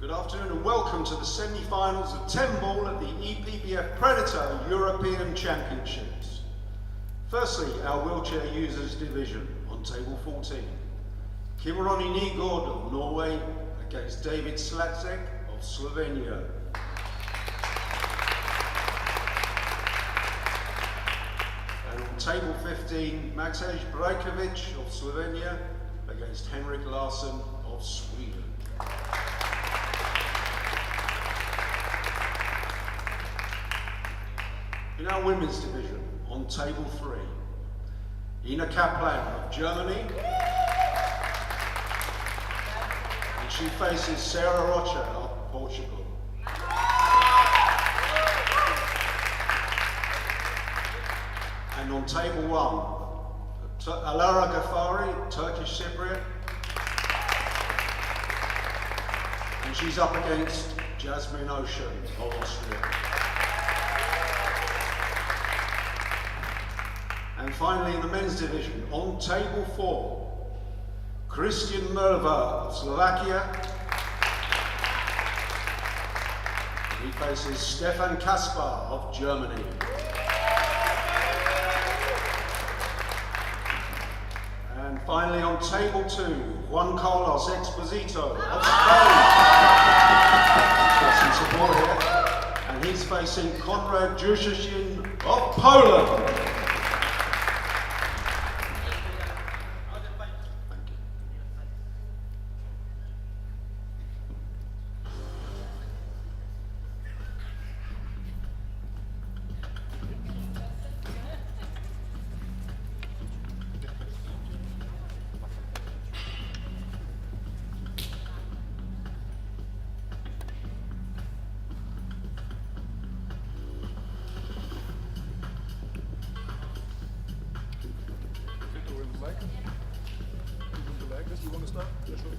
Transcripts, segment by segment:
Good afternoon and welcome to the semi-finals of 10 ball at the Epbf Predator European Championships. Firstly, our wheelchair users division on table 14. Kimroni Nygård of Norway against David Slacek of Slovenia. And on table 15, Maciej Brajkovic of Slovenia against Henrik Larsson of Sweden. In our women's division, on table 3, Ina Kaplan of Germany, and she faces Sarah Rocha of Portugal. And on table 1, Alara Ghaffari, Turkish Cypriot, and she's up against Jasmine Ocean of Austria. And finally, in the men's division, on table 4, Christian Merva of Slovakia. He faces Stefan Kaspar of Germany. And finally, on table 2, Juan Carlos Exposito of Spain. Got some support here. And he's facing Konrad Jushin of Poland. You want to start? Yeah, sure.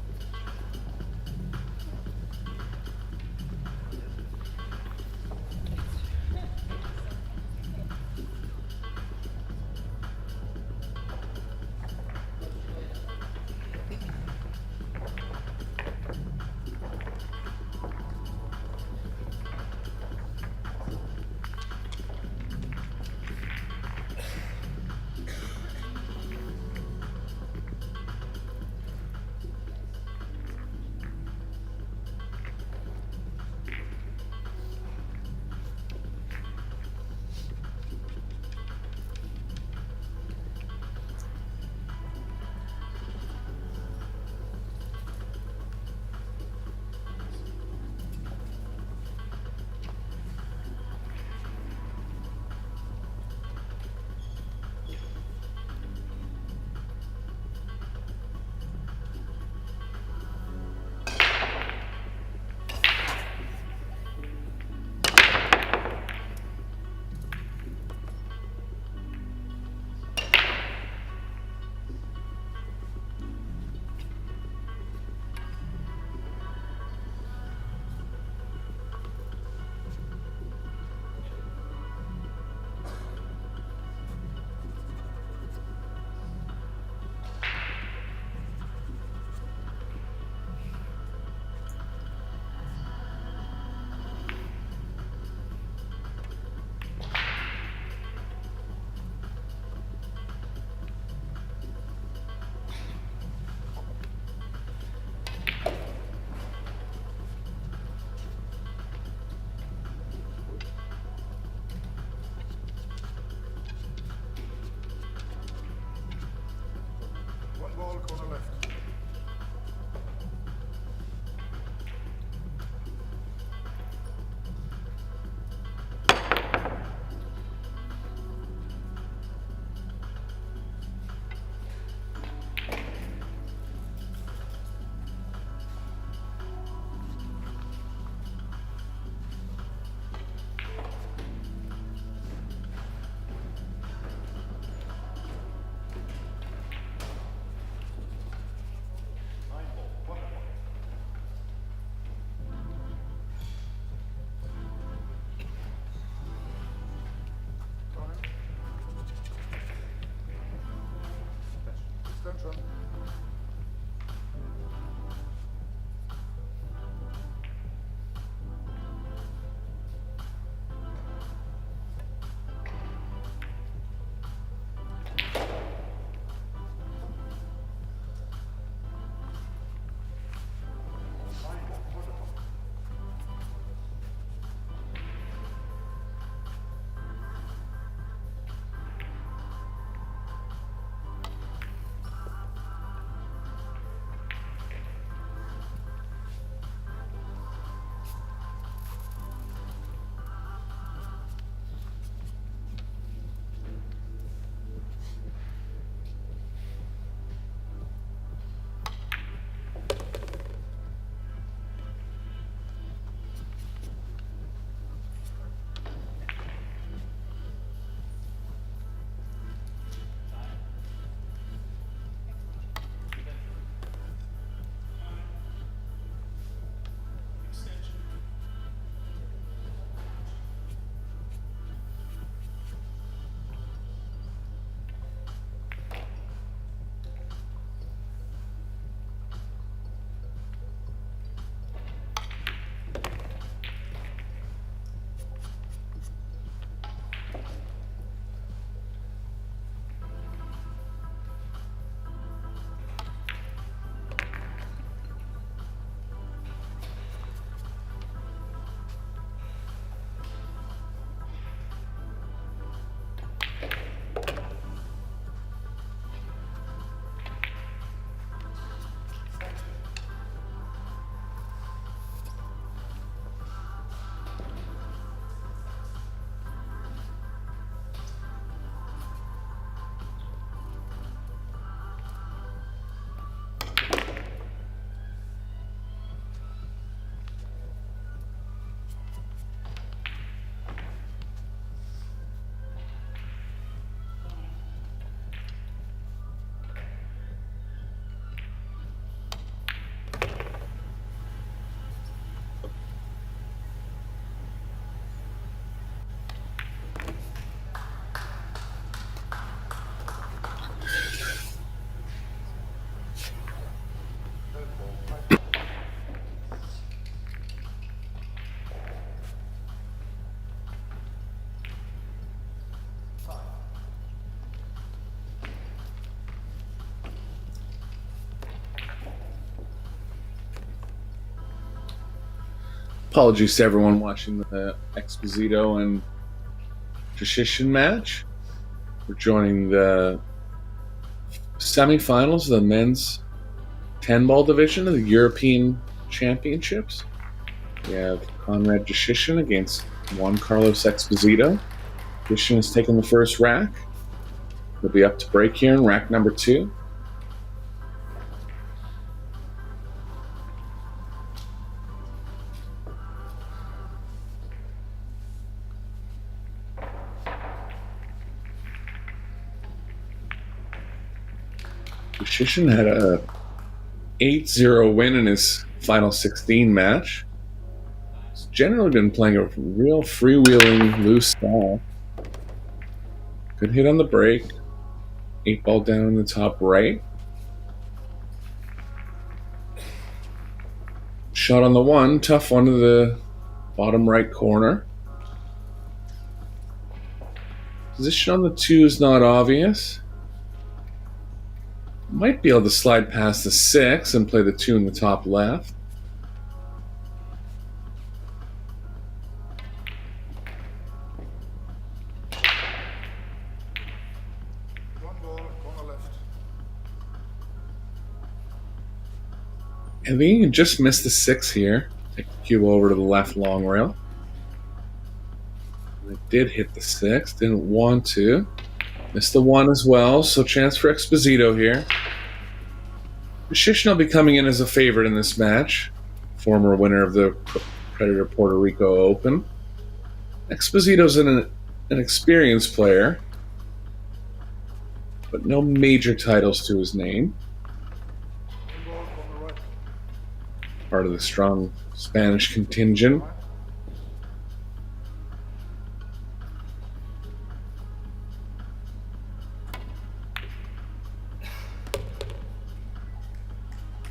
Ball, corner left. Schon. Apologies to everyone watching the Exposito and Jashishin match. We're joining the semifinals of the men's 10-ball division of the European Championships. We have Conrad Jashishin against Juan Carlos Exposito. Jashishin has taken the first rack. He'll be up to break here in rack number 2. Jashishin had a 8-0 win in his final 16 match. He's generally been playing a real freewheeling, loose style. Good hit on the break. 8-ball down in the top right. Shot on the 1, tough one to the bottom right corner. Position on the 2 is not obvious. Might be able to slide past the 6 and play the 2 in the top left. One ball, corner left. I think you can just miss the 6 here. Take the cube over to the left long rail. It did hit the 6, didn't want to. Missed the 1 as well, so chance for Exposito here. Jashishin will be coming in as a favorite in this match. Former winner of the Predator Puerto Rico Open. Exposito's an experienced player, but no major titles to his name. One ball, corner right. Part of the strong Spanish contingent.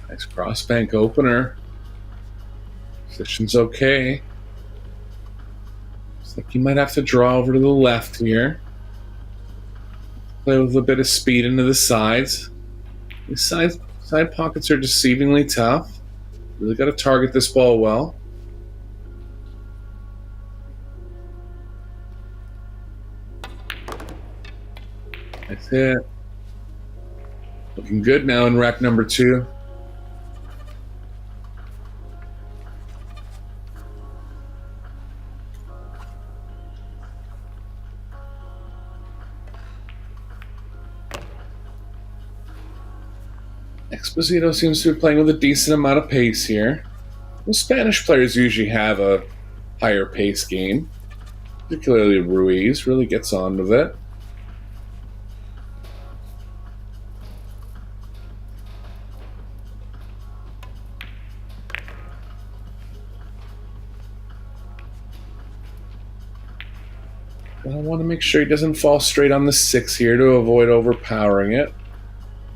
Nice cross-bank opener. Position's okay. Looks like you might have to draw over to the left here. Play with a bit of speed into the sides. These side pockets are deceivingly tough. Really got to target this ball well. Nice hit. Looking good now in rack number 2. Exposito seems to be playing with a decent amount of pace here. The Spanish players usually have a higher pace game. Particularly Ruiz really gets on with it. But I want to make sure he doesn't fall straight on the 6 here to avoid overpowering it.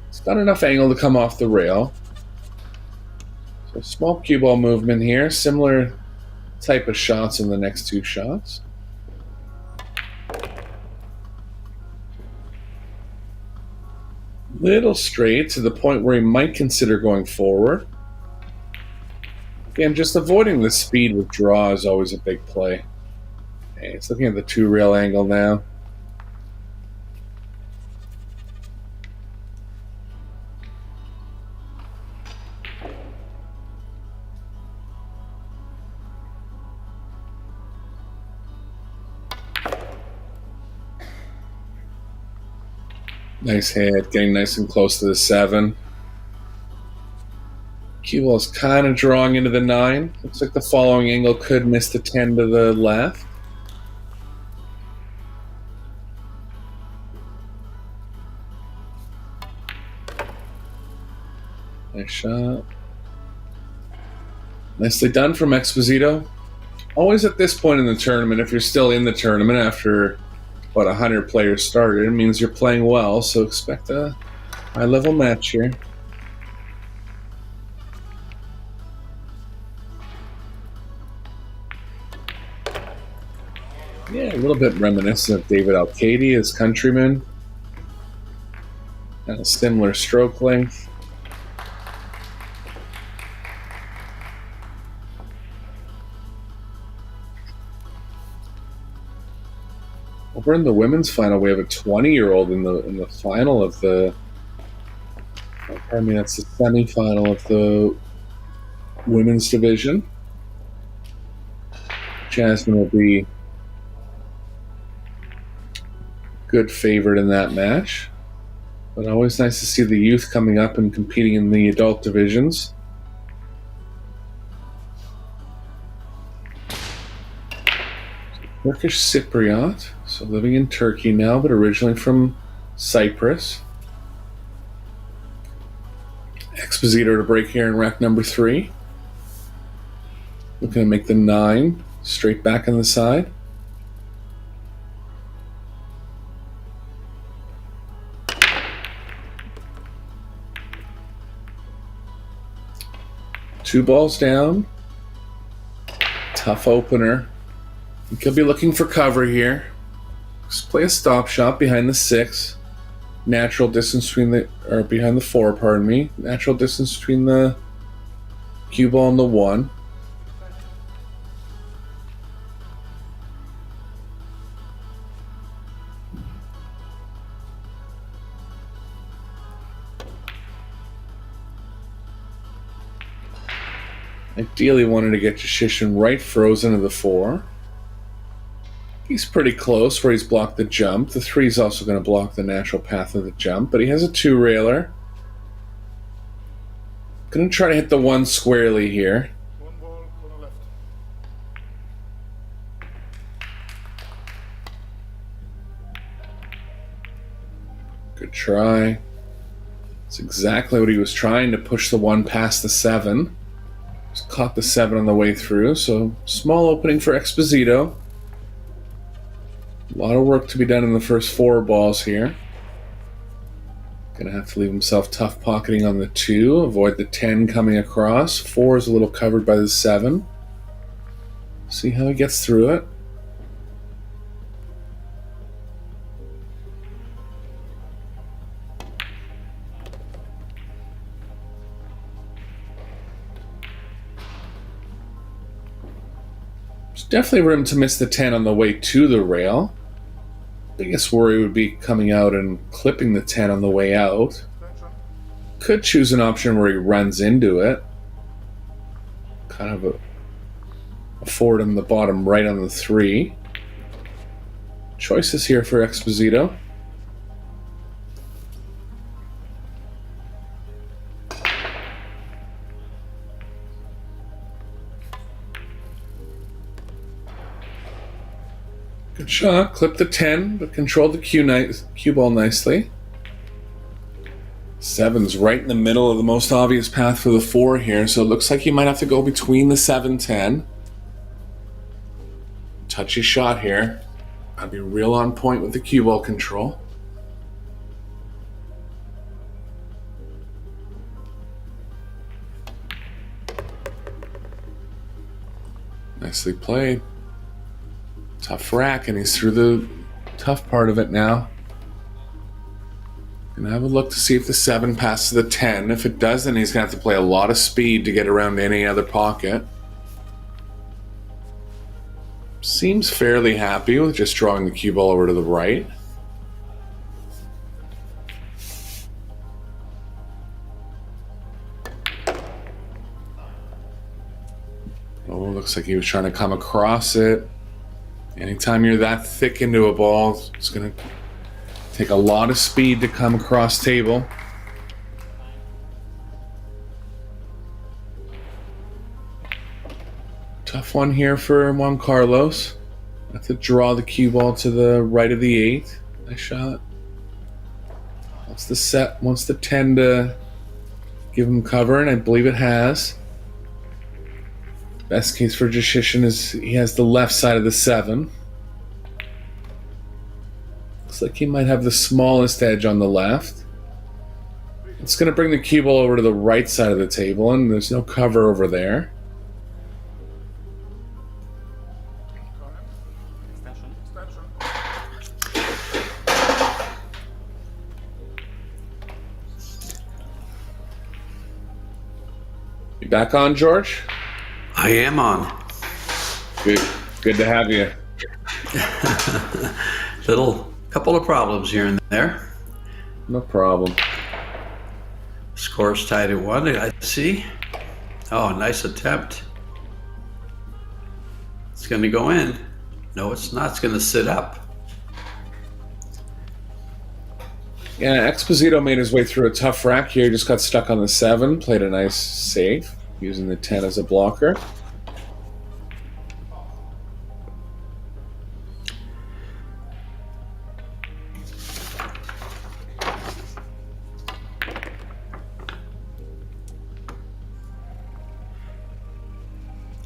It's got enough angle to come off the rail. So small cue ball movement here, similar type of shots in the next 2 shots. Little straight to the point where he might consider going forward. Again, just avoiding the speed with draw is always a big play. Okay, it's looking at the 2 rail angle now. Nice hit, getting nice and close to the 7. Cue ball is kind of drawing into the 9. Looks like the following angle could miss the 10 to the left. Nice shot. Nicely done from Exposito. Always at this point in the tournament, if you're still in the tournament after about 100 players started, it means you're playing well, so expect a high-level match here. Yeah, a little bit reminiscent of David Alcady, his countryman. And a similar stroke length. Over in the women's final, we have a 20-year-old in the final of the. Pardon me, that's the semifinal of the women's division. Jasmine will be good favorite in that match. But always nice to see the youth coming up and competing in the adult divisions. Turkish Cypriot, so living in Turkey now, but originally from Cyprus. Exposito to break here in rack number 3. Looking to make the 9, straight back on the side. Two balls down. Tough opener. He could be looking for cover here. Just play a stop shot behind the 6. Natural distance between the, or behind the 4, pardon me. Natural distance between the cue ball and the 1. Ideally wanted to get Jashishin right frozen to the 4. He's pretty close where he's blocked the jump. The 3 is also going to block the natural path of the jump, but he has a 2-railer. Going to try to hit the 1 squarely here. One ball, corner left. Good try. That's exactly what he was trying, to push the 1 past the 7. Just caught the 7 on the way through, so small opening for Exposito. A lot of work to be done in the first 4 balls here. Gonna have to leave himself tough pocketing on the 2, avoid the 10 coming across. 4 is a little covered by the 7. See how he gets through it. There's definitely room to miss the 10 on the way to the rail. Biggest worry would be coming out and clipping the 10 on the way out. Could choose an option where he runs into it. Kind of afford him the bottom right on the 3. Choices here for Exposito. Good shot. Clip the 10, but controlled the cue ball nicely. 7's right in the middle of the most obvious path for the 4 here, so it looks like you might have to go between the 7-10. Touchy shot here. I'd be real on point with the cue ball control. Nicely played. Tough rack, and he's through the tough part of it now. Gonna have a look to see if the 7 passes the 10. If it does, then he's gonna have to play a lot of speed to get around any other pocket. Seems fairly happy with just drawing the cue ball over to the right. Oh, looks like he was trying to come across it. Anytime you're that thick into a ball, it's going to take a lot of speed to come across table. Tough one here for Juan Carlos. Have to draw the cue ball to the right of the 8. Nice shot. Wants the 10 to give him cover, and I believe it has. Best case for Jashishin is he has the left side of the 7. Looks like he might have the smallest edge on the left. It's going to bring the cue ball over to the right side of the table, and there's no cover over there. You back on, George? I am on. Good to have you. Couple of problems here and there. No problem. Score's tied at 1, I see. Oh, nice attempt. It's going to go in. No, it's not. It's going to sit up. Yeah, Exposito made his way through a tough rack here. He just got stuck on the 7. Played a nice save, using the 10 as a blocker.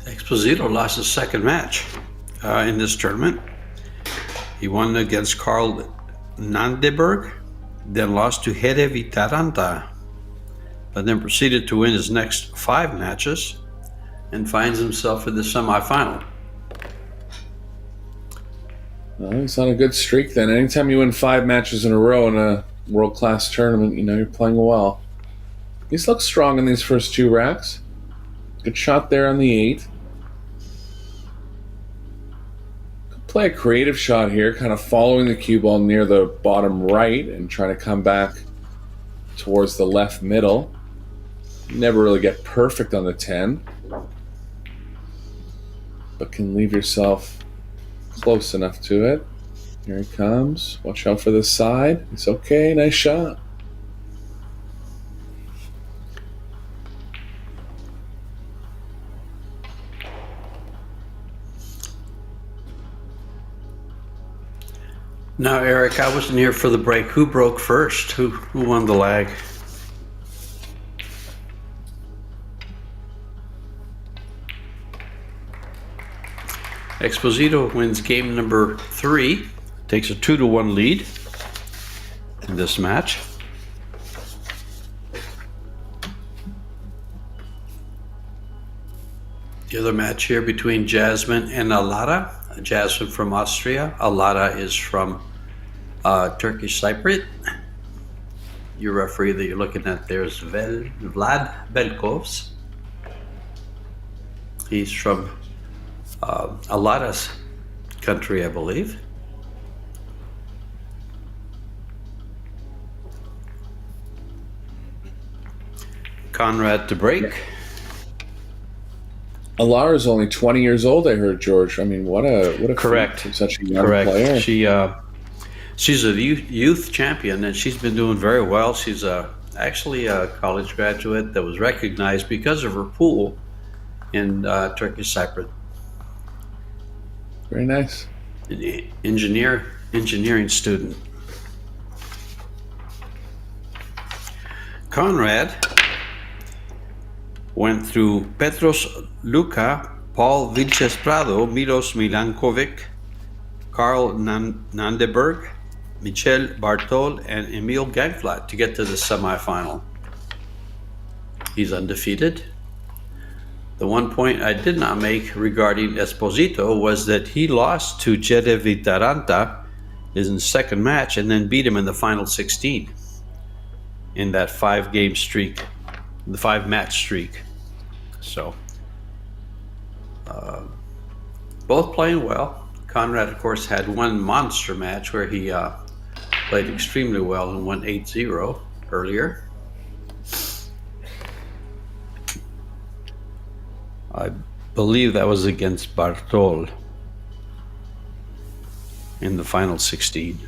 Exposito lost his second match in this tournament. He won against Carl Nandeberg, then lost to Hede Vitaranta, but then proceeded to win his next 5 matches and finds himself in the semifinal. Well, he's on a good streak then. Anytime you win 5 matches in a row in a world-class tournament, you know you're playing well. He's looked strong in these first 2 racks. Good shot there on the 8. Play a creative shot here, kind of following the cue ball near the bottom right and trying to come back towards the left middle. Never really get perfect on the 10, but can leave yourself close enough to it. Here he comes. Watch out for the side. It's okay. Nice shot. Now, Eric, I wasn't here for the break. Who broke first? Who won the lag? Exposito wins game number 3, takes a 2-1 lead in this match. The other match here between Jasmine and Alara. Jasmine from Austria. Alara is from Turkish Cypriot. Your referee that you're looking at there is Vlad Belkovs. He's from Alara's country, I believe. Conrad to break. Alara's only 20 years old, I heard, George. I mean, what a Correct. feat for such a young player. She's a youth champion, and she's been doing very well. She's actually a college graduate that was recognized because of her pool in Turkish Cypriot. Very nice. An engineering student. Conrad went through Petros Luka, Paul Vinces Prado, Milos Milankovic, Carl Nandeberg, Michel Bartol, and Emil Gangflat to get to the semifinal. He's undefeated. The one point I did not make regarding Esposito was that he lost to Hede Vitaranta in his second match and then beat him in the final 16 in that 5-game streak, the 5-match streak. So, both playing well. Conrad, of course, had one monster match where he played extremely well and won 8-0 earlier. I believe that was against Bartol in the final 16.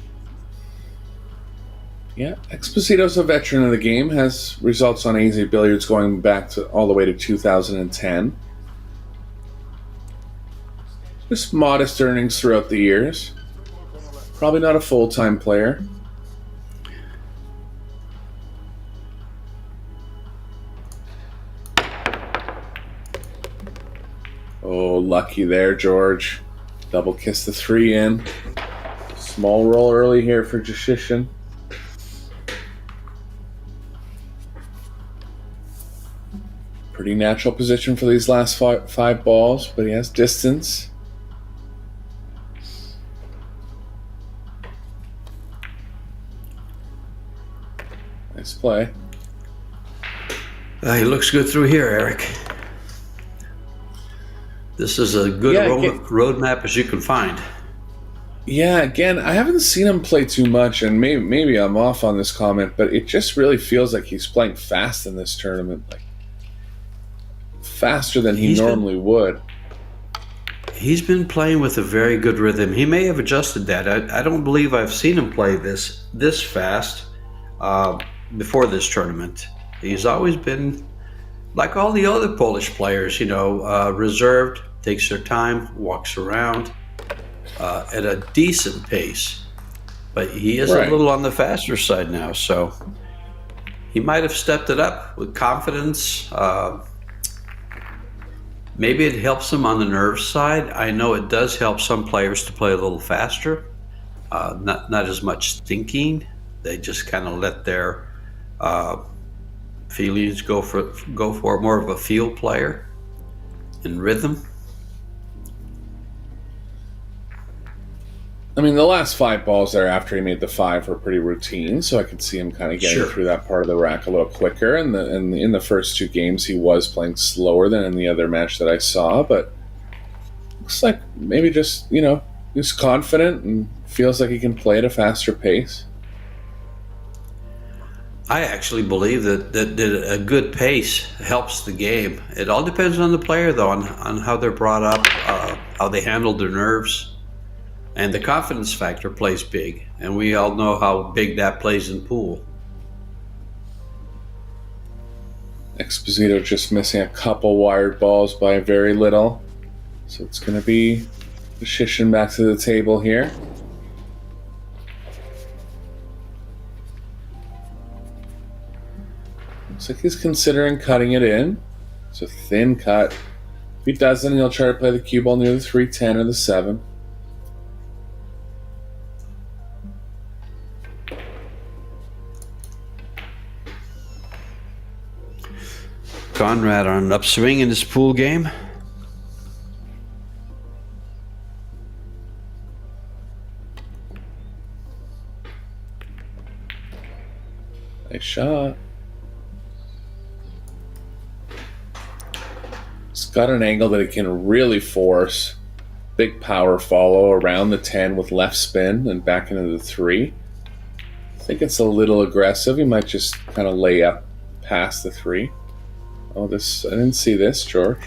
Yeah, Exposito's a veteran of the game, has results on AZ Billiards going back to all the way to 2010. Just modest earnings throughout the years. Probably not a full-time player. Oh, lucky there, George. Double kiss the 3 in. Small roll early here for Jashishin. Pretty natural position for these last five balls, but he has distance. Nice play. He looks good through here, Eric. This is a good roadmap as you can find. Yeah, again, I haven't seen him play too much, and maybe I'm off on this comment, but it just really feels like he's playing fast in this tournament, like faster than he normally would. He's been playing with a very good rhythm. He may have adjusted that. I don't believe I've seen him play this fast before this tournament. He's always been like all the other Polish players, reserved, takes their time, walks around at a decent pace. But he is a little on the faster side now, so he might have stepped it up with confidence. Maybe it helps him on the nerve side. I know it does help some players to play a little faster, not as much thinking. They just kind of let their feelings go for more of a feel player in rhythm. I mean, the last 5 balls there after he made the 5 were pretty routine, so I could see him kind of getting through that part of the rack a little quicker. And in the first 2 games, he was playing slower than in the other match that I saw, but looks like maybe just, he's confident and feels like he can play at a faster pace. I actually believe that a good pace helps the game. It all depends on the player, though, on how they're brought up, how they handle their nerves. And the confidence factor plays big, and we all know how big that plays in pool. Esposito just missing a couple wired balls by very little. So it's going to be Shishin back to the table here. Looks like he's considering cutting it in. It's a thin cut. If he doesn't, he'll try to play the cue ball near the 310 or the 7. Conrad on an upswing in this pool game. Nice shot. It's got an angle that it can really force. Big power follow around the 10 with left spin and back into the 3. I think it's a little aggressive. He might just kind of lay up past the 3. Oh, I didn't see this, George.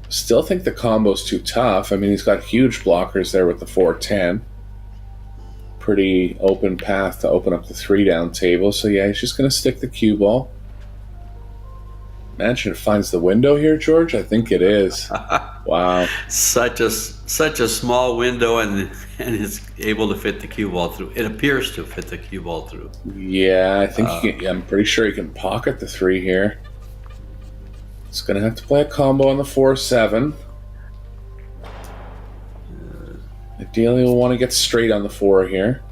Still think the combo's too tough. I mean, he's got huge blockers there with the 4-10. Pretty open path to open up the 3-down table. So yeah, he's just going to stick the cue ball. Imagine it finds the window here, George. I think it is. Wow. Such a small window, and is able to fit the cue ball through. It appears to fit the cue ball through. Yeah, I think I'm pretty sure he can pocket the 3 here. He's going to have to play a combo on the 4-7. Ideally, we'll want to get straight on the 4 here.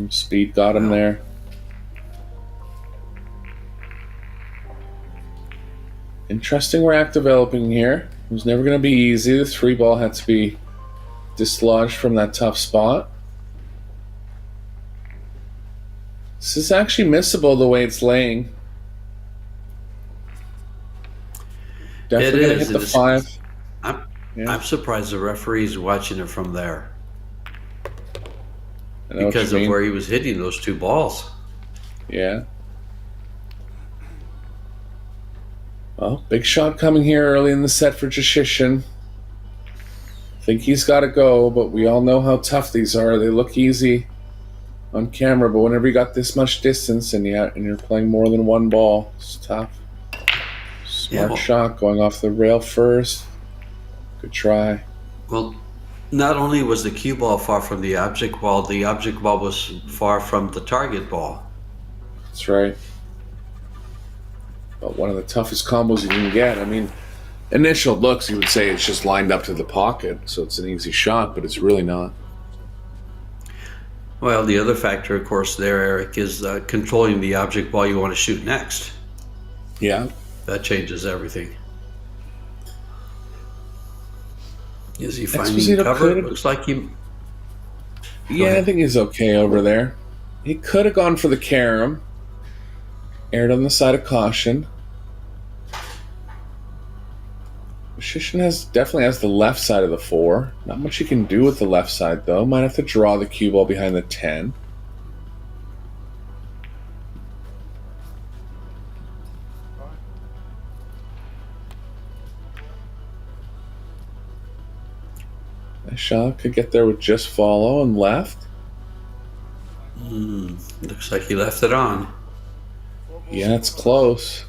Speed got him there. Interesting rack developing here. It was never going to be easy. The 3 ball had to be dislodged from that tough spot. This is actually missable the way it's laying. Definitely going to hit the 5. I'm surprised the referee's watching it from there. Because of where he was hitting those 2 balls. Yeah. Well, big shot coming here early in the set for Jashishin. I think he's got to go, but we all know how tough these are. They look easy on camera, but whenever you got this much distance and you're playing more than 1 ball, it's tough. Smart shot going off the rail first. Good try. Well, not only was the cue ball far from the object ball was far from the target ball. That's right. But one of the toughest combos you can get. I mean, initial looks, you would say it's just lined up to the pocket, so it's an easy shot, but it's really not. Well, the other factor, of course, there, Eric, is controlling the object ball you want to shoot next. Yeah. That changes everything. Is he finding cover? It looks like he... Yeah, I think he's okay over there. He could have gone for the carom. Aired on the side of caution. Shishin definitely has the left side of the 4. Not much you can do with the left side, though. Might have to draw the cue ball behind the 10. Nice shot. Could get there with just follow and left. Looks like he left it on. Yeah, it's close.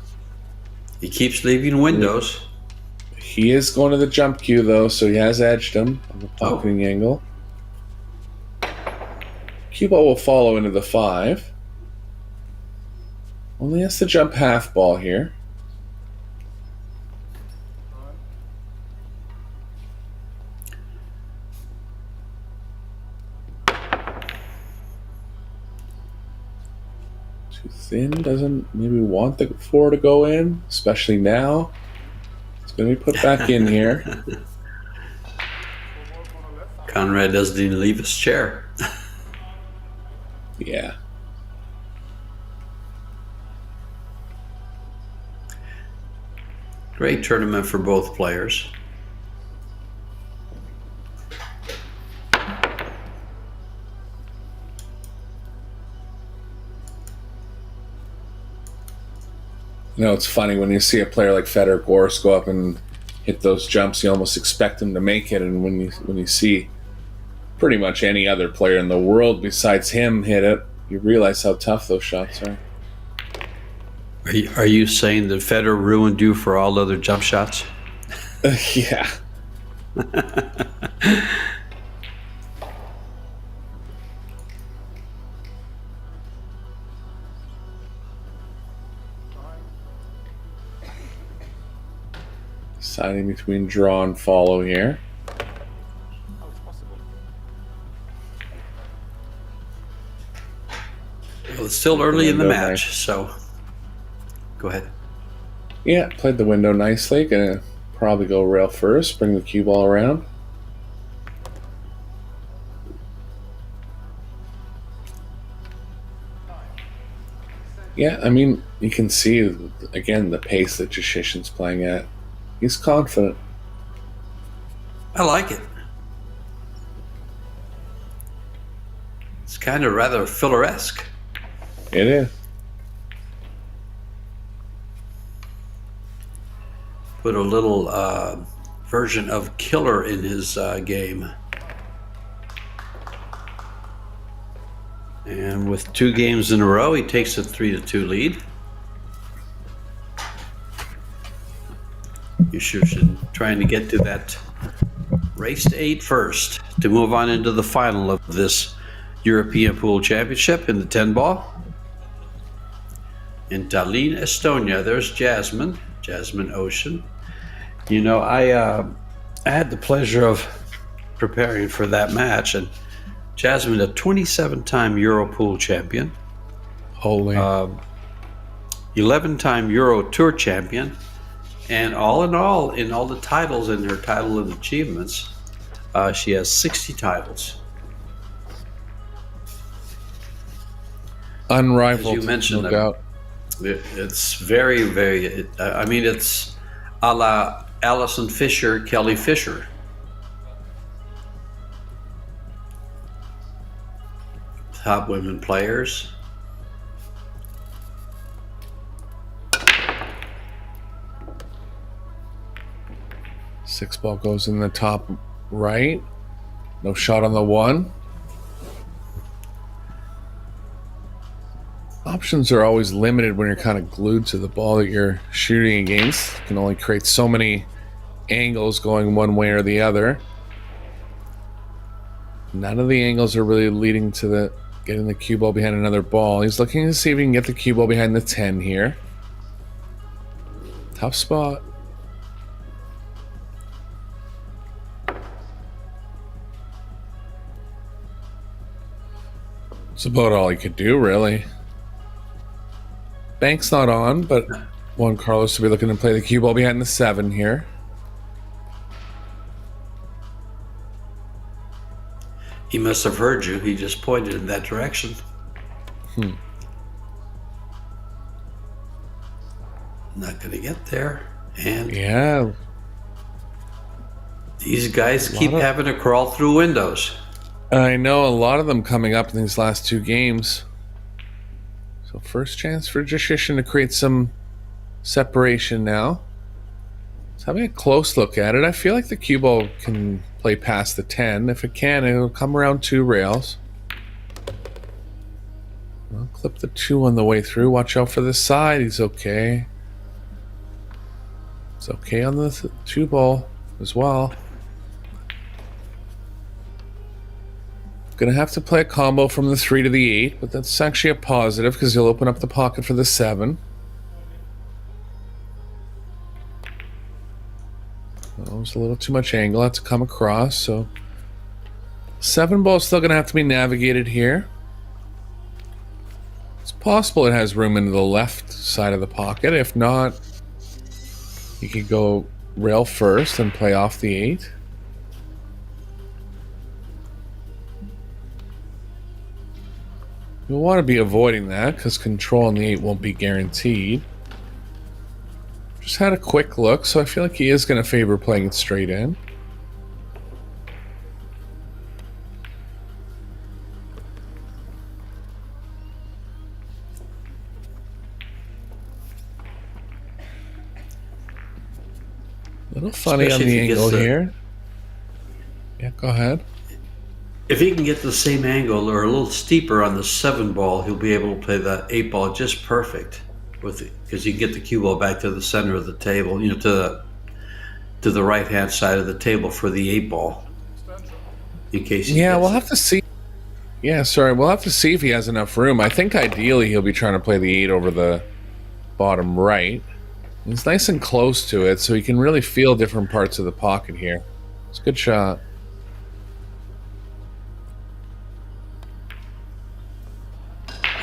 He keeps leaving windows. He is going to the jump cue, though, so he has edged him on the pocketing angle. Cue ball will follow into the 5. Only has to jump half ball here. Too thin, doesn't maybe want the 4 to go in, especially now. It's going to be put back in here. Conrad doesn't even leave his chair. Yeah. Great tournament for both players. You know, it's funny when you see a player like Federer Gors go up and hit those jumps, you almost expect him to make it, and when you see pretty much any other player in the world besides him hit it, you realize how tough those shots are. Are you saying that Federer ruined you for all other jump shots? Yeah. Deciding between draw and follow here. Well, it's still early in the match, so go ahead. Yeah, played the window nicely. Gonna probably go rail first, bring the cue ball around. Yeah, I mean, you can see, again, the pace that Jashishin's playing at. He's confident. I like it. It's kind of rather filler-esque. It is. Put a little version of killer in his game. And with 2 games in a row, he takes a 3-2 lead. Yushin trying to get to that race to 8 first to move on into the final of this European Pool Championship in the 10 ball. In Tallinn, Estonia, there's Jasmine Ocean. You know, I had the pleasure of preparing for that match, and Jasmine, a 27-time Euro Pool champion. Holy. 11-time Euro Tour champion. And all in all the titles in her title and achievements, she has 60 titles. Unrivaled, As you mentioned, no doubt. It's very, very, I mean, it's a la Alison Fisher, Kelly Fisher. Top women players. Six ball goes in the top right. No shot on the 1. Options are always limited when you're kind of glued to the ball that you're shooting against. You can only create so many angles going one way or the other. None of the angles are really leading to the getting the cue ball behind another ball. He's looking to see if he can get the cue ball behind the 10 here. Tough spot. It's about all he could do, really. Bank's not on, but Juan Carlos will be looking to play the cue ball behind the 7 here. He must have heard you. He just pointed in that direction. Not going to get there. And Yeah. these guys keep having to crawl through windows. I know a lot of them coming up in these last two games. So first chance for Jashishin to create some separation now. Just having a close look at it. I feel like the cue ball can play past the 10. If it can, it'll come around 2 rails. I'll clip the 2 on the way through. Watch out for this side. He's okay. It's okay on the 2 ball as well. Gonna have to play a combo from the 3 to the 8, but that's actually a positive because you'll open up the pocket for the 7. That was a little too much angle. Had to come across, so 7 ball is still gonna have to be navigated here. It's possible it has room into the left side of the pocket. If not, you could go rail first and play off the 8. You'll want to be avoiding that because control on the 8 won't be guaranteed. Just had a quick look, so I feel like he is going to favor playing it straight in. A little funny Especially on the if he angle gets here. Yeah, go ahead. If he can get the same angle or a little steeper on the 7 ball, he'll be able to play that 8 ball just perfect with it, because you can get the cue ball back to the center of the table, you know, to the right hand side of the table for the 8 ball. In case he we'll gets have to see. Yeah, sorry, we'll have to see if he has enough room. I think ideally he'll be trying to play the 8 over the bottom right. He's nice and close to it, so he can really feel different parts of the pocket here. It's a good shot.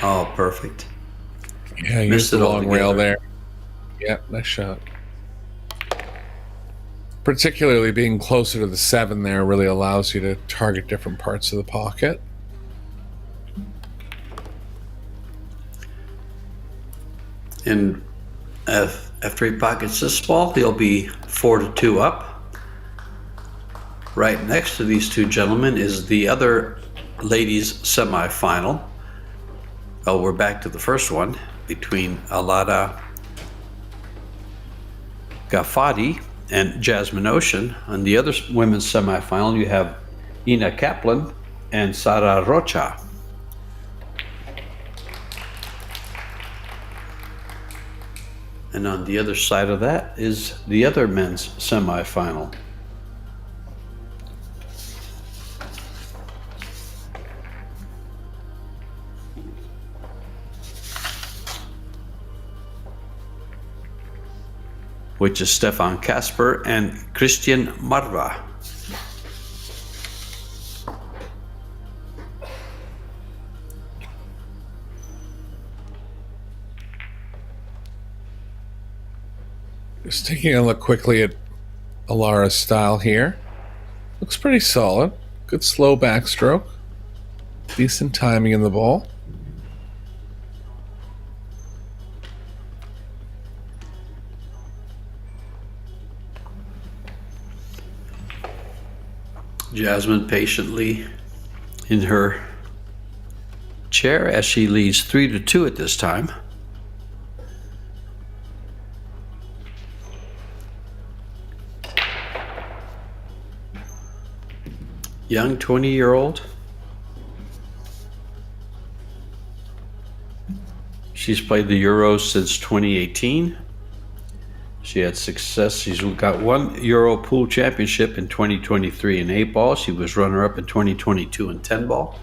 Oh, perfect. Yeah, he Missed used the it long rail altogether. there. Yeah, nice shot. Particularly being closer to the 7 there really allows you to target different parts of the pocket. And after he pockets this ball, he'll be 4-2 up. Right next to these two gentlemen is the other ladies' semifinal. Well, we're back to the first one between Alada Gafadi and Jasmine Ocean. On the other women's semifinal, you have Ina Kaplan and Sara Rocha. And on the other side of that is the other men's semifinal. Which is Stefan Kasper and Christian Marva. Just taking a look quickly at Alara's style here. Looks pretty solid. Good slow backstroke. Decent timing in the ball. Jasmine patiently in her chair as she leads 3-2 at this time. Young 20-year-old. She's played the Euros since 2018. She had success. She's got 1 Euro Pool Championship in 2023 in 8 ball. She was runner-up in 2022 in 10 ball.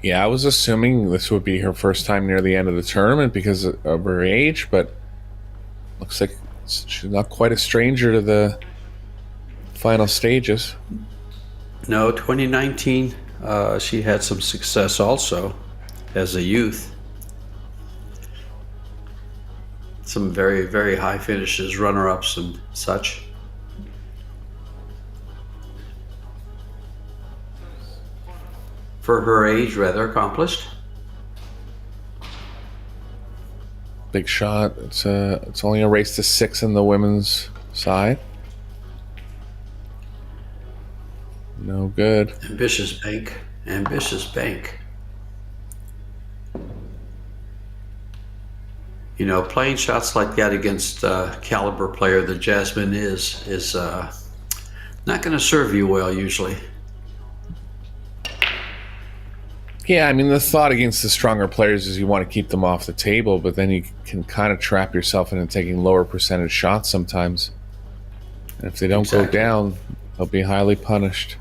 Yeah, I was assuming this would be her first time near the end of the tournament because of her age, but looks like she's not quite a stranger to the final stages. No, 2019, she had some success also as a youth. Some very, very high finishes, runner-ups and such. For her age, rather accomplished. Big shot. It's only a race to 6 in the women's side. No good. Ambitious bank. Ambitious bank. You know, playing shots like that against caliber player that Jasmine is not going to serve you well usually. Yeah, I mean, the thought against the stronger players is you want to keep them off the table, but then you can kind of trap yourself into taking lower percentage shots sometimes. And if they don't go down, they'll be highly punished.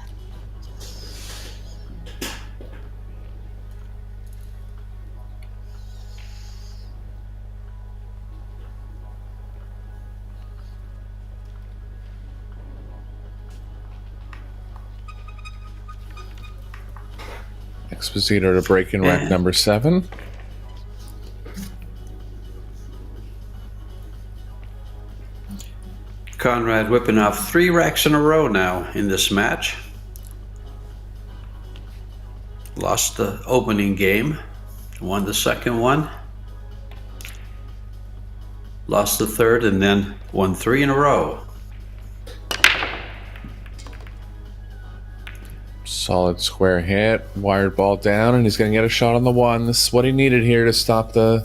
Exposito to break in rack number 7. Conrad whipping off 3 racks in a row now in this match. Lost the opening game, won the second one, lost the third, and then won 3 in a row. Solid square hit, wired ball down, and he's going to get a shot on the 1. This is what he needed here to stop the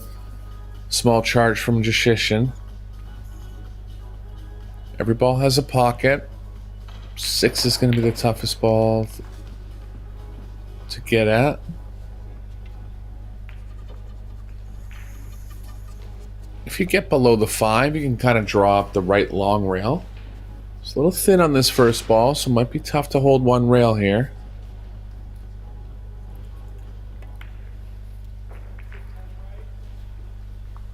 small charge from Jashishin. Every ball has a pocket. 6 is going to be the toughest ball to get at. If you get below the 5, you can kind of draw up the right long rail. It's a little thin on this first ball, so it might be tough to hold one rail here.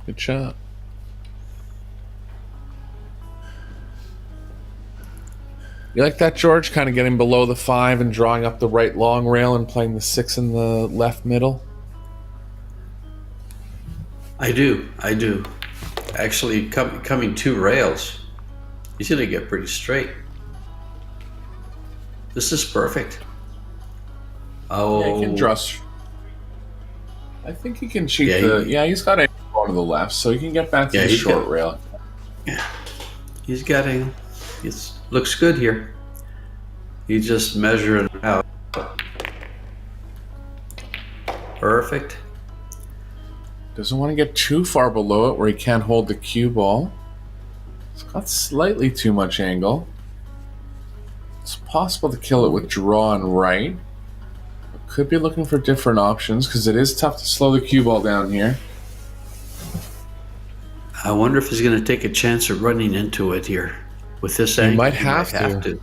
Good shot. You like that, George? Kind of getting below the 5 and drawing up the right long rail and playing the 6 in the left middle? I do. Actually, coming 2 rails, he's going to get pretty straight. This is perfect. Oh, yeah, he can draw. I think he can cheat he's got a ball to the left, so he can get back to the short rail. Yeah, he's getting. It looks good here. He just measured it out. Perfect. Doesn't want to get too far below it where he can't hold the cue ball. It's got slightly too much angle. It's possible to kill it with draw and right. Could be looking for different options because it is tough to slow the cue ball down here. I wonder if he's going to take a chance of running into it here. With this angle, he might have to.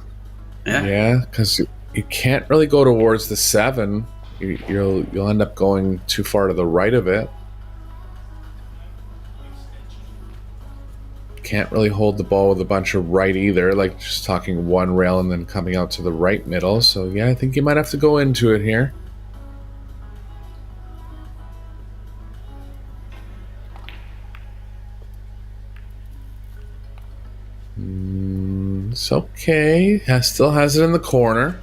Yeah, because you can't really go towards the 7. You'll end up going too far to the right of it. Can't really hold the ball with a bunch of right either, like just talking one rail and then coming out to the right middle. So yeah, I think you might have to go into it here. It's okay. Still has it in the corner.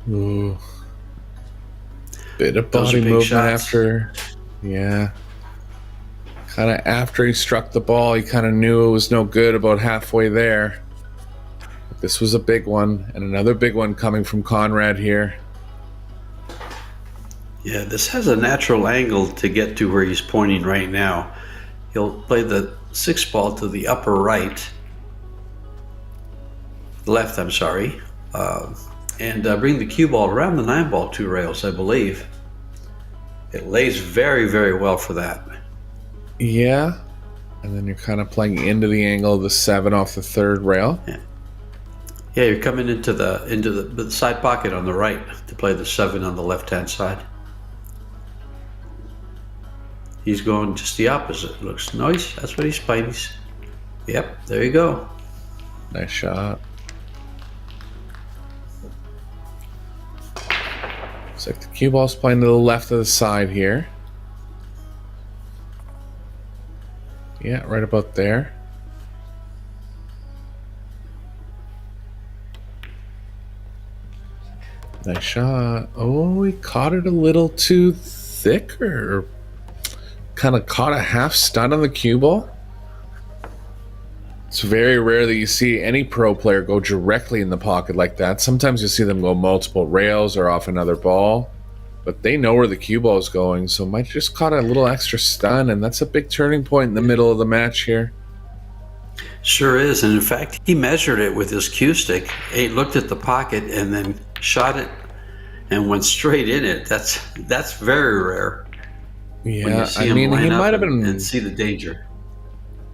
Ooh. Bit of body movement shots. After. Yeah. Kind of after he struck the ball, he kind of knew it was no good about halfway there. But this was a big one, and another big one coming from Conrad here. Yeah, this has a natural angle to get to where he's pointing right now. He'll play the 6 ball to the upper right. Left, I'm sorry. And bring the cue ball around the 9 ball 2 rails, I believe. It lays very, very well for that. Yeah, and then you're kind of playing into the angle of the 7 off the 3rd rail. Yeah, you're coming into the side pocket on the right to play the 7 on the left-hand side. He's going just the opposite. Looks nice. That's what he's playing. Yep, there you go. Nice shot. Looks like the cue ball's playing to the left of the side here. Yeah, right about there. Nice shot. Oh, he caught it a little too thick, or kind of caught a half stun on the cue ball. It's very rare that you see any pro player go directly in the pocket like that. Sometimes you see them go multiple rails or off another ball, but they know where the cue ball is going, so might just caught a little extra stun, and that's a big turning point in the middle of the match here. Sure is, and in fact, he measured it with his cue stick. He looked at the pocket and then shot it and went straight in it. That's very rare. Yeah, I mean, he might have been and see the danger.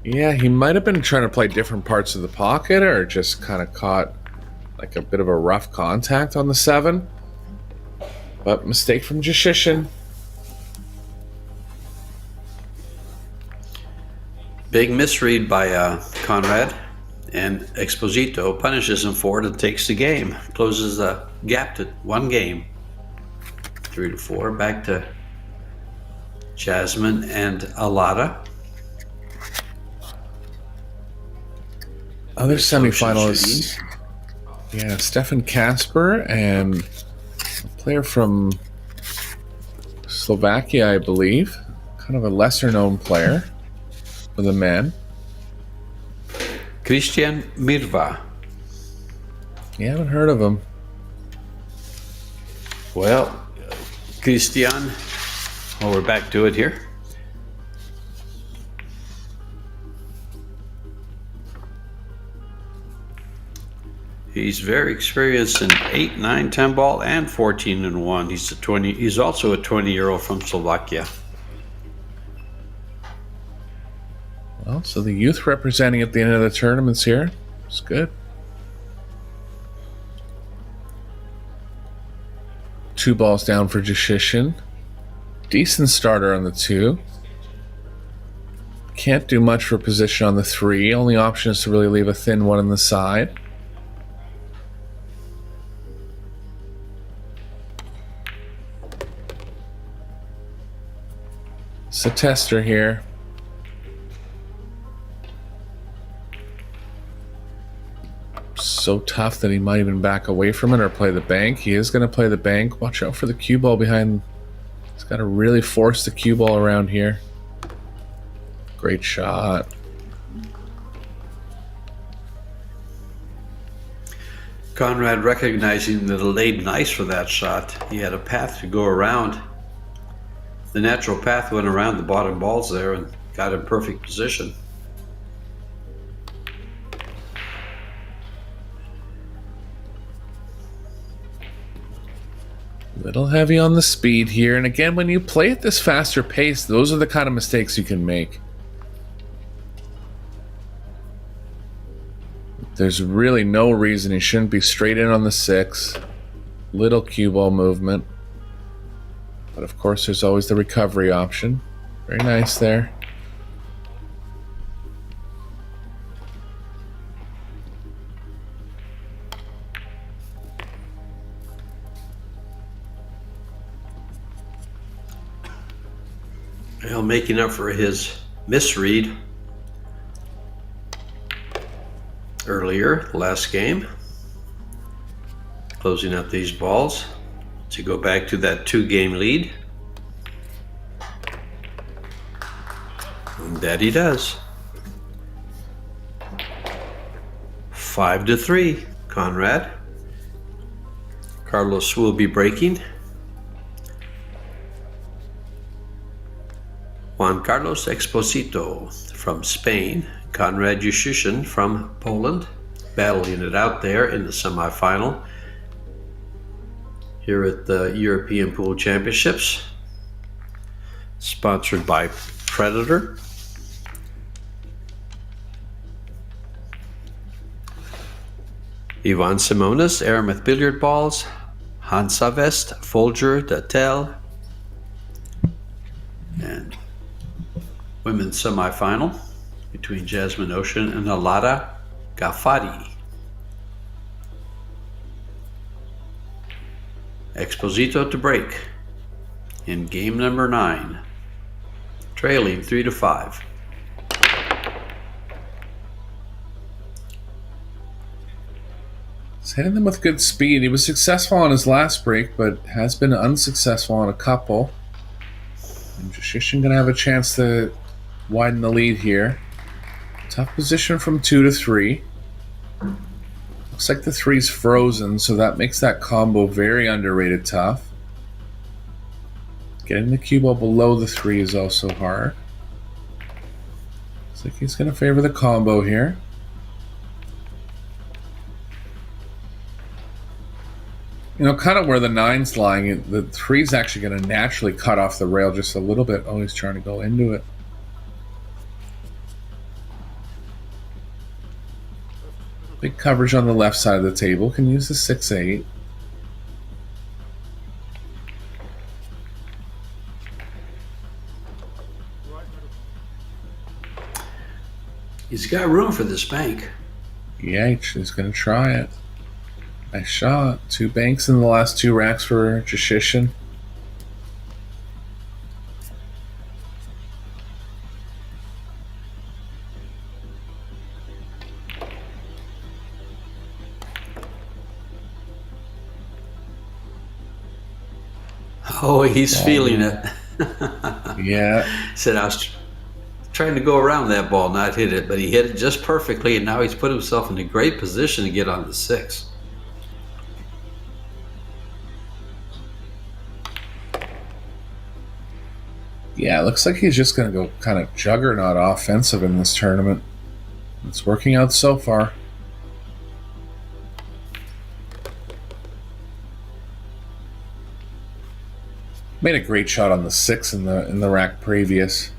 Yeah, he might have been trying to play different parts of the pocket, or just kind of caught like a bit of a rough contact on the 7. But mistake from Jashishin. Big misread by Conrad, and Exposito punishes him for it and takes the game. Closes the gap to 1 game. 3-4, back to Jasmine and Alada. Other semifinalists, yeah, Stefan Kasper and a player from Slovakia, I believe. Kind of a lesser-known player for the men. Christian Mirva. You haven't heard of him. Well, Christian, well, we're back to it here. He's very experienced in 8, 9, 10 ball and 14 and 1. He's also a 20-year-old from Slovakia. Well, so the youth representing at the end of the tournaments here. It's good. 2 balls down for Jashishin. Decent starter on the 2. Can't do much for position on the 3. Only option is to really leave a thin one on the side. It's a tester here. So tough that he might even back away from it or play the bank. He is going to play the bank. Watch out for the cue ball behind. He's got to really force the cue ball around here. Great shot. Conrad recognizing the delayed nice for that shot. He had a path to go around. The natural path went around the bottom balls there and got in perfect position. Little heavy on the speed here, and again, when you play at this faster pace, those are the kind of mistakes you can make. There's really no reason he shouldn't be straight in on the 6. Little cue ball movement. But of course, there's always the recovery option. Very nice there. Well, making up for his misread earlier, last game. Closing out these balls to go back to that 2-game lead. And that he does. 5-3, Conrad. Carlos will be breaking. Juan Carlos Exposito from Spain, Konrad Jushishin from Poland, battling it out there in the semifinal here at the European Pool Championships, sponsored by Predator. Iwan Simonis, Aramith Billiard Balls, Hansa Vest, Folger, DATEL, and women's semifinal between Jasmine Ocean and Alada Ghaffari. Exposito to break in game number 9, trailing 3-5. hitting them with good speed. He was successful on his last break, but has been unsuccessful on a couple. And Jashishin going to have a chance to widen the lead here. Tough position from 2 to 3. Looks like the 3's frozen, so that makes that combo very underrated tough. Getting the cue ball below the 3 is also hard. Looks like he's going to favor the combo here. You know, kind of where the 9's lying, the 3's actually going to naturally cut off the rail just a little bit. Oh, he's trying to go into it. Big coverage on the left side of the table. Can use the 6-8. He's got room for this bank. Yeah, he's going to try it. Nice shot. 2 banks in the last 2 racks for Jashishin. Oh, he's feeling it. Yeah. Said I was trying to go around that ball, not hit it, but he hit it just perfectly, and now he's put himself in a great position to get on the 6. Yeah, it looks like he's just going to go kind of juggernaut offensive in this tournament. It's working out so far. Made a great shot on the 6 in the rack previous.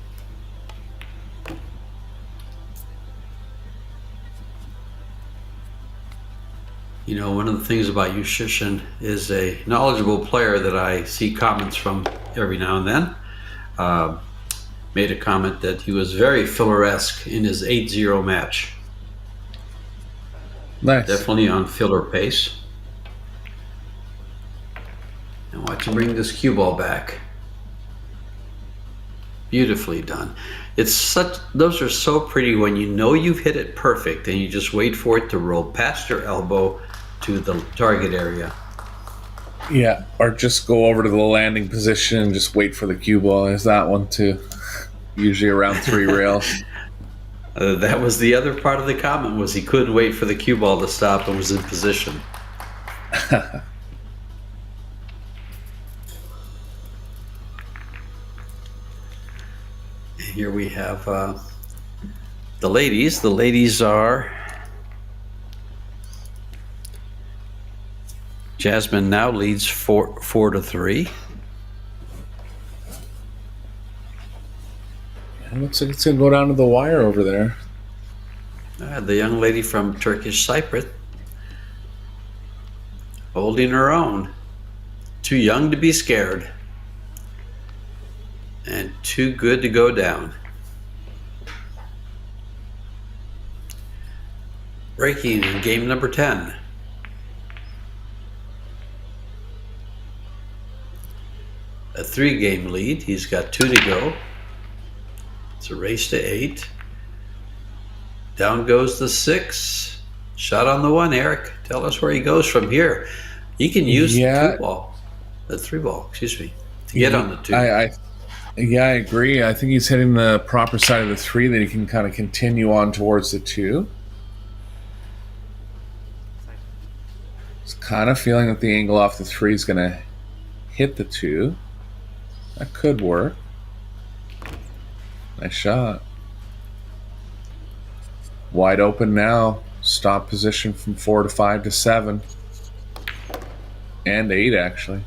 You know, one of the things about Jashishin is a knowledgeable player that I see comments from every now and then. Made a comment that he was very filler-esque in his 8-0 match. Nice. Definitely on filler pace. And watch him bring this cue ball back. Beautifully done. It's such; those are so pretty when you know you've hit it perfect and you just wait for it to roll past your elbow to the target area. Yeah, or just go over to the landing position and just wait for the cue ball. There's that one too. Usually around 3 rails. That was the other part of the comment, was he couldn't wait for the cue ball to stop and was in position. Here we have the ladies. The ladies are Jasmine now leads 4 to 3. It looks like it's going to go down to the wire over there. The young lady from Turkish Cyprus holding her own. Too young to be scared. And too good to go down. Breaking in game number 10. A 3-game lead. He's got 2 to go. It's a race to 8. Down goes the 6. Shot on the 1, Eric. Tell us where he goes from here. He can use the 3 ball, excuse me, to get on the 2. Yeah, I agree. I think he's hitting the proper side of the 3 that he can kind of continue on towards the 2. It's kind of feeling that the angle off the 3 is going to hit the 2. That could work. Nice shot. Wide open now. Stop position from 4 to 5 to 7. And 8, actually.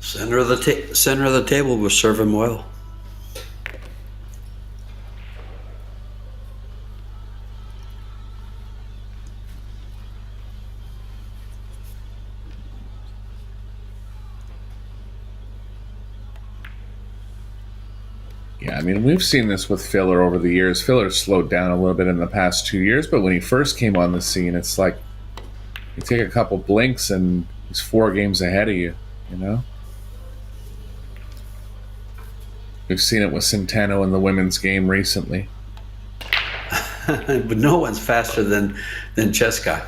Center of the table will serve him well. Yeah, I mean, we've seen this with Filler over the years. Filler's slowed down a little bit in the past 2 years, but when he first came on the scene, it's like you take a couple blinks and he's 4 games ahead of you, you know? We've seen it with Centeno in the women's game recently. but no one's faster than Cheska.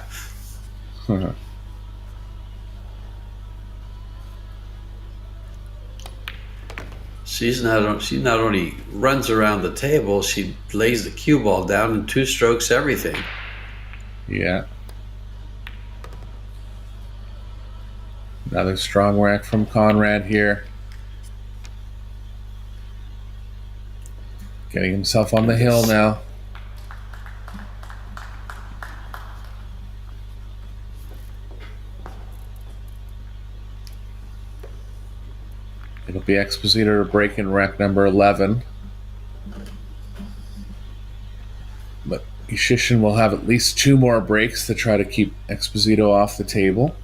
She not only runs around the table, she lays the cue ball down and two strokes everything. Yeah. Another strong rack from Conrad here. Getting himself on the hill now. It'll be Exposito to break in rack number 11. But Ishishin will have at least 2 more breaks to try to keep Exposito off the table.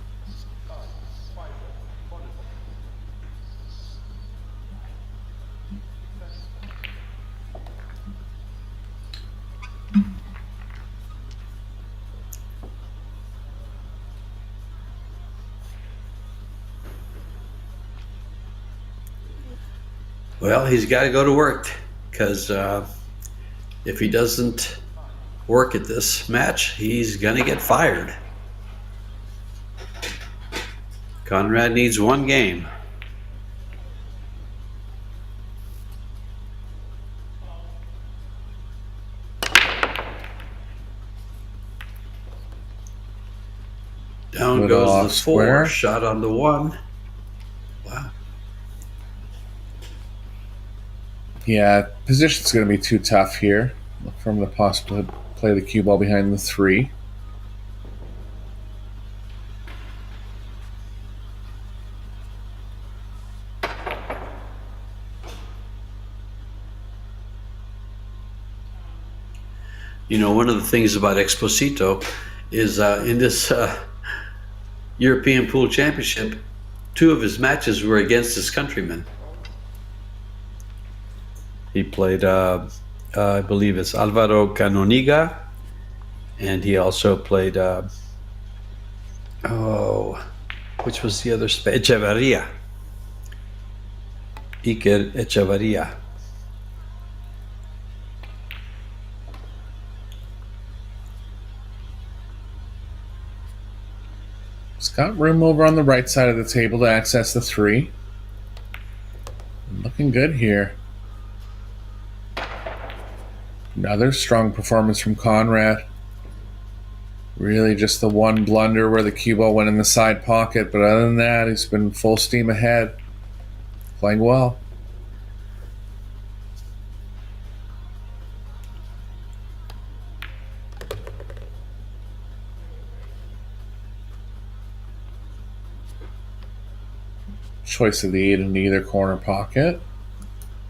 Well, he's got to go to work, because if he doesn't work at this match, he's going to get fired. Conrad needs 1 game. Down Little goes off the 4, square. shot on the 1. Wow. Yeah, position's going to be too tough here. Look for him to possibly play the cue ball behind the 3. You know, one of the things about Exposito is in this European Pool Championship, 2 of his matches were against his countrymen. He played, I believe it's Alvaro Canoniga, and he also played, which was the other Echevarria. Iker Echevarria. He's got room over on the right side of the table to access the 3. Looking good here. Another strong performance from Conrad. Really just the 1 blunder where the cue ball went in the side pocket, but other than that, he's been full steam ahead. Playing well. Choice of the 8 in either corner pocket.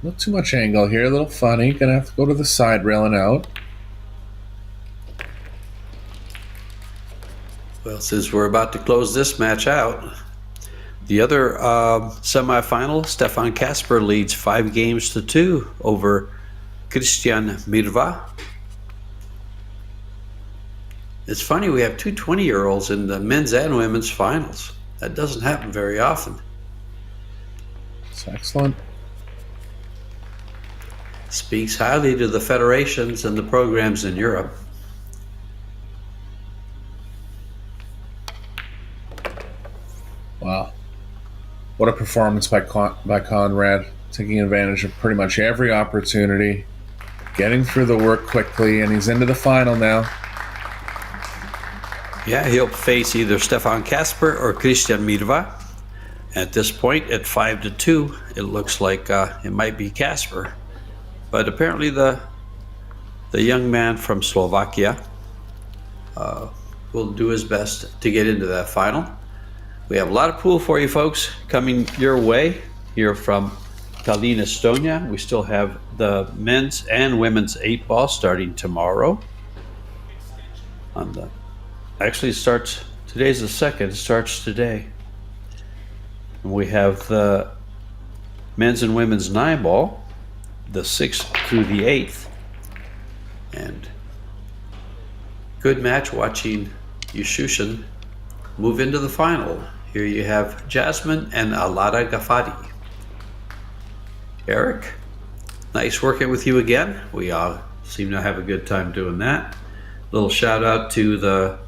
Not too much angle here, a little funny. Gonna have to go to the side rail and out. Well, since we're about to close this match out, the other semifinal, Stefan Kasper leads 5 games to 2 over Christian Mirva. It's funny, we have 2 20-year-olds in the men's and women's finals. That doesn't happen very often. It's excellent. Speaks highly to the federations and the programs in Europe. Wow. What a performance by Conrad. Taking advantage of pretty much every opportunity. Getting through the work quickly, and he's into the final now. Yeah, he'll face either Stefan Kasper or Christian Mirva. At this point, at 5-2, it looks like it might be Kasper. But apparently the young man from Slovakia will do his best to get into that final. We have a lot of pool for you folks coming your way here from Tallinn, Estonia. We still have the men's and women's 8-ball starting tomorrow. Actually, it starts, today's the 2nd, it starts today. And we have the men's and women's 9-ball, the 6th through the 8th. And good match watching Yeshushin move into the final. Here you have Jasmine and Alada Ghaffari. Eric, nice working with you again. We seem to have a good time doing that. Little shout out to the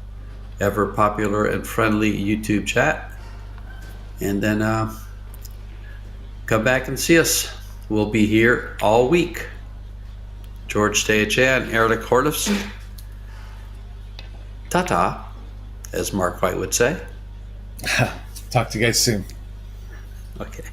ever popular and friendly YouTube chat. And then come back and see us. We'll be here all week. George Teachan, Erlich Horlifs. Ta-ta, as Mark White would say. Talk to you guys soon. Okay.